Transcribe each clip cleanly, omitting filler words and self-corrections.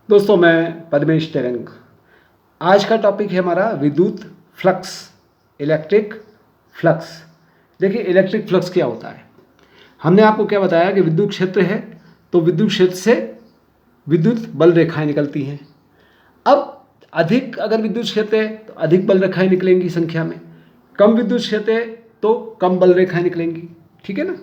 दोस्तों मैं परमेश तेरंग। आज का टॉपिक है हमारा विद्युत फ्लक्स, इलेक्ट्रिक फ्लक्स। देखिए इलेक्ट्रिक फ्लक्स क्या होता है। हमने आपको क्या बताया कि विद्युत क्षेत्र है तो विद्युत क्षेत्र से विद्युत बल रेखाएं निकलती हैं। अब अधिक अगर विद्युत क्षेत्र है तो अधिक बल रेखाएं निकलेंगी संख्या में, कम विद्युत क्षेत्र है तो कम बल रेखाएं निकलेंगी। ठीक है ना।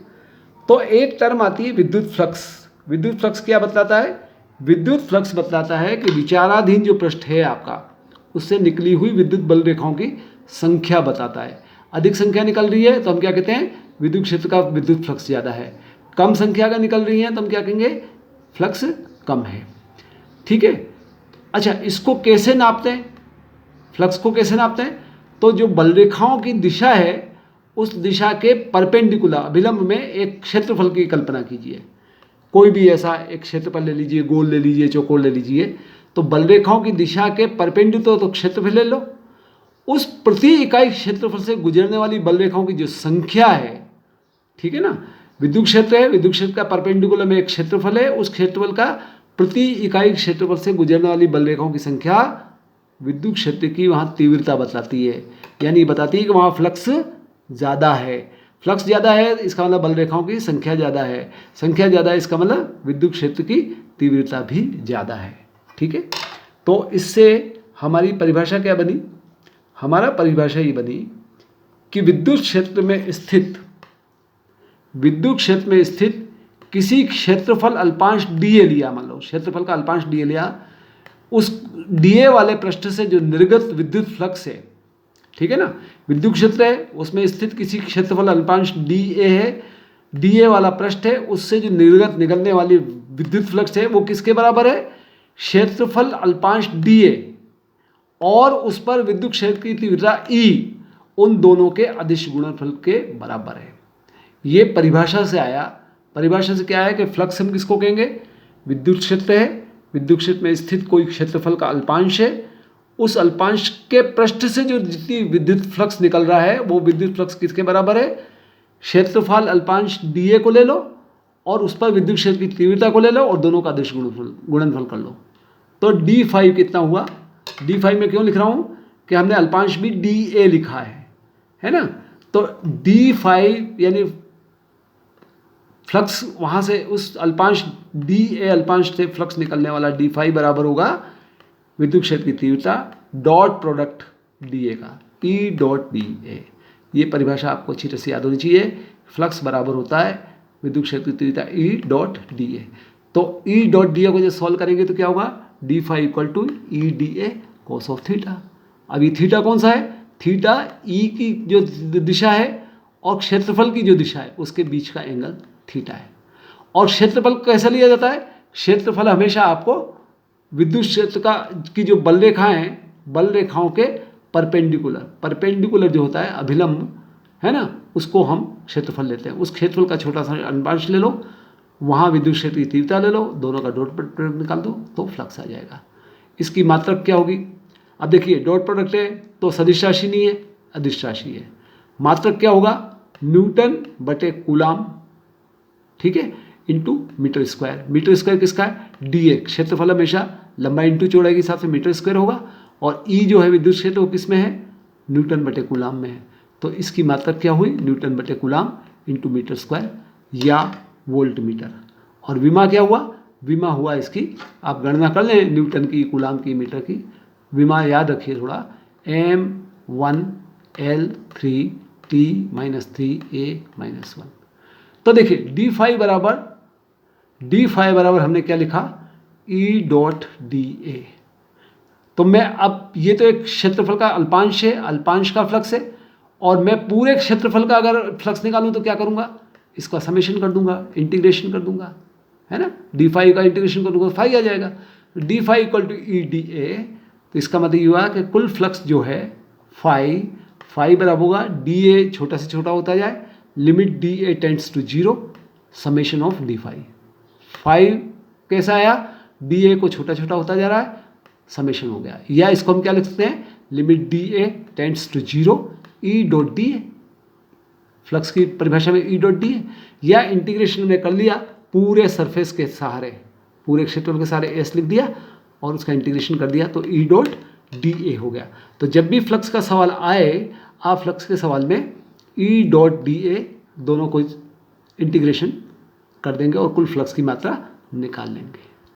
तो एक टर्म आती है विद्युत फ्लक्स। विद्युत फ्लक्स क्या बतलाता है? विद्युत फ्लक्स बतलाता है कि विचाराधीन जो पृष्ठ है आपका, उससे निकली हुई विद्युत बल रेखाओं की संख्या बताता है। अधिक संख्या निकल रही है तो हम क्या कहते हैं? विद्युत क्षेत्र का विद्युत फ्लक्स ज़्यादा है। कम संख्या का निकल रही है तो हम क्या कहेंगे? फ्लक्स कम है। ठीक है। अच्छा, इसको कैसे नापते हैं? फ्लक्स को कैसे नापते हैं? तो जो बल रेखाओं की दिशा है उस दिशा के परपेंडिकुलर अभिलंब में एक क्षेत्रफल की कल्पना कीजिए। कोई भी ऐसा एक क्षेत्रफल ले लीजिए, गोल ले लीजिए, चौकोर ले लीजिए। तो बल रेखाओं की दिशा के परपेंडिकुलर तो क्षेत्रफल ले लो। उस प्रति इकाई क्षेत्रफल से गुजरने वाली बल रेखाओं की जो संख्या है, ठीक है ना। विद्युत क्षेत्र है, विद्युत क्षेत्र का परपेंडिकुलर में एक क्षेत्रफल है, उस क्षेत्रफल का प्रति इकाई क्षेत्रफल से गुजरने वाली बल रेखाओं की संख्या विद्युत क्षेत्र की वहाँ तीव्रता बतलाती है। यानी बताती है कि वहाँ फ्लक्स ज़्यादा है। फ्लक्स ज़्यादा है इसका मतलब बल रेखाओं की संख्या ज़्यादा है। संख्या ज़्यादा है इसका मतलब विद्युत क्षेत्र की तीव्रता भी ज़्यादा है। ठीक है। तो इससे हमारी परिभाषा क्या बनी? हमारा परिभाषा ये बनी कि विद्युत क्षेत्र में स्थित किसी क्षेत्रफल अल्पांश डीए लिया, मान लो क्षेत्रफल का अल्पांश डीए लिया, उस डीए वाले पृष्ठ से जो निर्गत विद्युत फ्लक्स है, ठीक है ना, विद्युत क्षेत्र है उसमें स्थित किसी क्षेत्रफल अल्पांश डीए है, डीए वाला पृष्ठ है, उससे जो निर्गत निकलने वाली विद्युत फ्लक्स है वो किसके बराबर है? क्षेत्रफल अल्पांश डीए और उस पर विद्युत क्षेत्र की तीव्रता ई, उन दोनों के अदिश गुणनफल के बराबर है। ये परिभाषा से आया। परिभाषा से क्या है कि फ्लक्स हम किसको कहेंगे? विद्युत क्षेत्र है, विद्युत क्षेत्र में स्थित कोई क्षेत्रफल का अल्पांश है, उस अल्पांश के पृष्ठ से जो जितनी विद्युत फ्लक्स निकल रहा है वो विद्युत फ्लक्स किसके बराबर है? क्षेत्रफल अल्पांश डीए को ले लो और उस पर विद्युत क्षेत्र की तीव्रता को ले लो और दोनों का अदिश गुणनफल कर लो। तो D5 कितना हुआ? D5 में क्यों लिख रहा हूँ कि हमने अल्पांश भी DA लिखा है ना। तो D5 यानी फ्लक्स वहाँ से उस अल्पांश DA अल्पांश से फ्लक्स निकलने वाला D5 बराबर होगा विद्युत क्षेत्र की तीव्रता डॉट प्रोडक्ट DA का, E डॉट DA। ये परिभाषा आपको अच्छी तरह से याद होनी चाहिए। फ्लक्स बराबर होता है विद्युत क्षेत्र की तीव्रता E डॉट DA। तो E डॉट DA को जब सॉल्व करेंगे तो क्या होगा? D5 equal to EDA cos of theta. अब ये थीटा कौन सा है? थीटा E की जो दिशा है और क्षेत्रफल की जो दिशा है उसके बीच का एंगल थीटा है। और क्षेत्रफल कैसे लिया जाता है? क्षेत्रफल हमेशा आपको विद्युत क्षेत्र का की जो बल रेखाएं हैं, बल रेखाओं के परपेंडिकुलर जो होता है अभिलंब, है ना, उसको हम क्षेत्रफल लेते हैं। उस क्षेत्रफल का छोटा सा अंशांश ले लो, वहाँ विद्युत क्षेत्र की तीव्रता ले लो, दोनों का डॉट प्रोडक्ट निकाल दो तो फ्लक्स आ जाएगा। इसकी मात्रक क्या होगी? अब देखिए डॉट प्रोडक्ट है तो सदिश राशि नहीं है, अदिश राशि है। मात्रक क्या होगा? न्यूटन बटे कूलाम, ठीक है, into metre square. Metre square किसका है? डीए। क्षेत्रफल हमेशा लंबाई इंटू चौड़ाई के हिसाब से मीटर स्क्वायर होगा और ई जो है विद्युत क्षेत्र वो किस में है? न्यूटन बटे कूलाम में है। तो इसकी मात्रक क्या हुई? न्यूटन बटे कूलाम इंटू मीटर स्क्वायर या वोल्ट मीटर। और विमा क्या हुआ? विमा हुआ इसकी, आप गणना कर लें न्यूटन की, कूलाम की, मीटर की। विमा याद रखिए थोड़ा, M1L3T-3A-1। तो देखिए D5 बराबर हमने क्या लिखा? E dot DA। तो मैं अब ये तो एक क्षेत्रफल का अल्पांश है, अल्पांश का फ्लक्स है, और मैं पूरे क्षेत्रफल का अगर फ्लक्स निकालूं तो क्या करूंगा? इसका समेशन कर दूंगा, इंटीग्रेशन कर दूंगा, है ना। D5 का इंटीग्रेशन कर दूंगा तो फाई आ जाएगा। D5 equal to EDA। तो इसका मतलब ये हुआ कि कुल फ्लक्स जो है फाई बराबर होगा DA छोटा से छोटा होता जाए, limit DA tends to 0, summation of D5। 5 कैसा आया? DA को छोटा छोटा होता जा रहा है, समेशन हो गया। या इसको हम क्या लिख सकते हैं? Limit DA tends to 0 E dot DA। Flux की परिभाषा में E डॉट DA। या इंटीग्रेशन में कर लिया पूरे सरफेस के सहारे, पूरे क्षेत्रफल के सहारे S लिख दिया और उसका इंटीग्रेशन कर दिया तो ई डॉट डी ए हो गया। तो जब भी फ्लक्स का सवाल आए, आप फ्लक्स के सवाल में ई डॉट डी ए दोनों को इंटीग्रेशन कर देंगे और कुल फ्लक्स की मात्रा निकाल लेंगे।